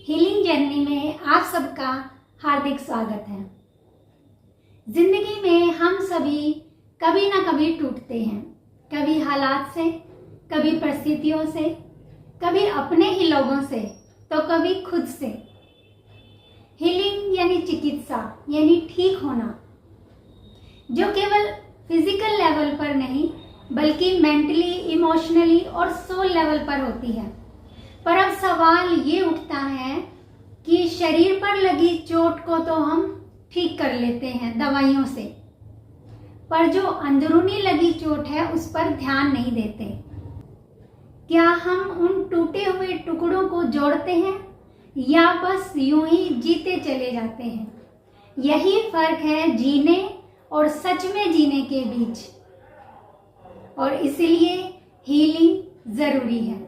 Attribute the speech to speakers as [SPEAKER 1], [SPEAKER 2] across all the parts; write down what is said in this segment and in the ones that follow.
[SPEAKER 1] Healing journey में आप सबका हार्दिक स्वागत है। जिंदगी में हम सभी कभी ना कभी टूटते हैं, कभी हालात से, कभी परिस्थितियों से, कभी अपने ही लोगों से, तो कभी खुद से। हीलिंग यानी चिकित्सा यानी ठीक होना, जो केवल फिजिकल लेवल पर नहीं बल्कि मेंटली, इमोशनली और सोल लेवल पर होती है। पर अब सवाल ये उठता है कि शरीर पर लगी चोट को तो हम ठीक कर लेते हैं दवाइयों से, पर जो अंदरूनी लगी चोट है उस पर ध्यान नहीं देते। क्या हम उन टूटे हुए टुकड़ों को जोड़ते हैं या बस यूं ही जीते चले जाते हैं? यही फर्क है जीने और सच में जीने के बीच, और इसलिए हीलिंग जरूरी है।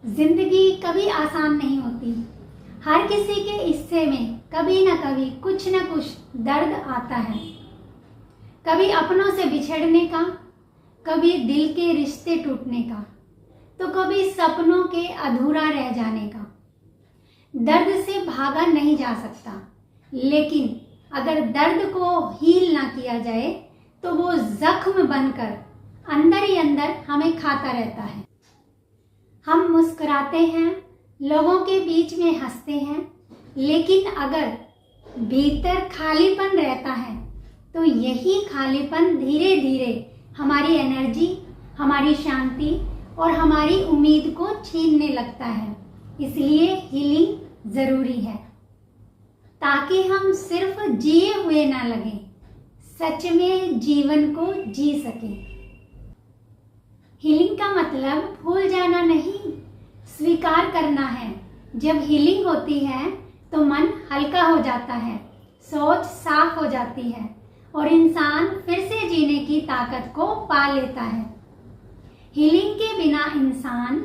[SPEAKER 1] जिंदगी कभी आसान नहीं होती। हर किसी के हिस्से में कभी ना कभी कुछ ना कुछ दर्द आता है। कभी अपनों से बिछड़ने का, कभी दिल के रिश्ते टूटने का, तो कभी सपनों के अधूरा रह जाने का। दर्द से भागा नहीं जा सकता, लेकिन अगर दर्द को हील ना किया जाए तो वो जख्म बनकर अंदर ही अंदर हमें खाता रहता है। हम मुस्कुराते हैं, लोगों के बीच में हंसते हैं, लेकिन अगर भीतर खालीपन रहता है तो यही खालीपन धीरे धीरे हमारी एनर्जी, हमारी शांति और हमारी उम्मीद को छीनने लगता है। इसलिए हीलिंग जरूरी है, ताकि हम सिर्फ जिए हुए ना लगें, सच में जीवन को जी सकें। हीलिंग का मतलब भूल जाना नहीं, स्वीकार करना है। जब हीलिंग होती है तो मन हल्का हो जाता है, सोच साफ हो जाती है और इंसान फिर से जीने की ताकत को पा लेता है। हीलिंग के बिना इंसान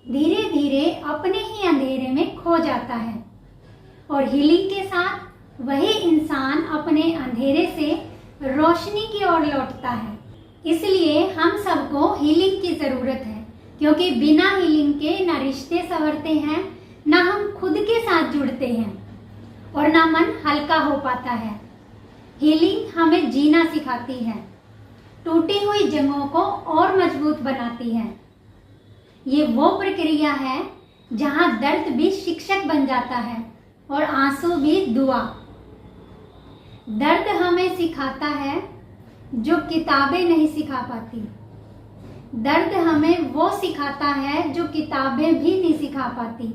[SPEAKER 1] धीरे धीरे अपने ही अंधेरे में खो जाता है, और हीलिंग के साथ वही इंसान अपने अंधेरे से रोशनी की ओर लौटता है। इसलिए हम सबको हीलिंग की जरूरत है, क्योंकि बिना हीलिंग के ना रिश्ते संवरते हैं, ना हम खुद के साथ जुड़ते हैं और ना मन हल्का हो पाता है। हीलिंग हमें जीना सिखाती है, टूटी हुई जंगों को और मजबूत बनाती है। ये वो प्रक्रिया है जहां दर्द भी शिक्षक बन जाता है और आंसू भी दुआ। दर्द हमें सिखाता है जो किताबें नहीं सिखा पाती। दर्द हमें वो सिखाता है जो किताबें भी नहीं सिखा पाती,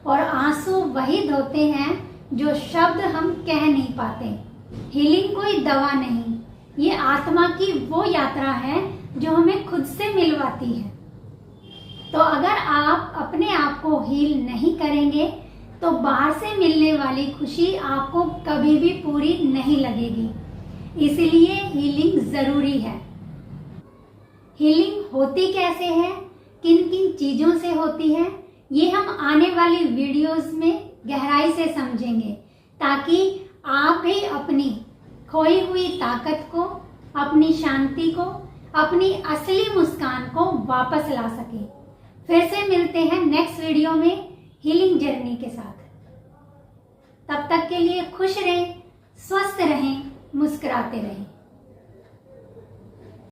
[SPEAKER 1] और आंसू वही धोते हैं जो शब्द हम कह नहीं पाते। हीलिंग कोई दवा नहीं, ये आत्मा की वो यात्रा है जो हमें खुद से मिलवाती है। तो अगर आप अपने आप को हील नहीं करेंगे तो बाहर से मिलने वाली खुशी आपको कभी भी पूरी नहीं लगेगी। इसलिए हीलिंग जरूरी है। हीलिंग होती कैसे है, किन किन चीजों से होती है, ये हम आने वाली वीडियोस में गहराई से समझेंगे, ताकि आप भी अपनी खोई हुई ताकत को, अपनी शांति को, अपनी असली मुस्कान को वापस ला सके। फिर से मिलते हैं नेक्स्ट वीडियो में हीलिंग जर्नी के साथ। तब तक के लिए खुश रहें, स्वस्थ रहें, मुस्कुराते रहें।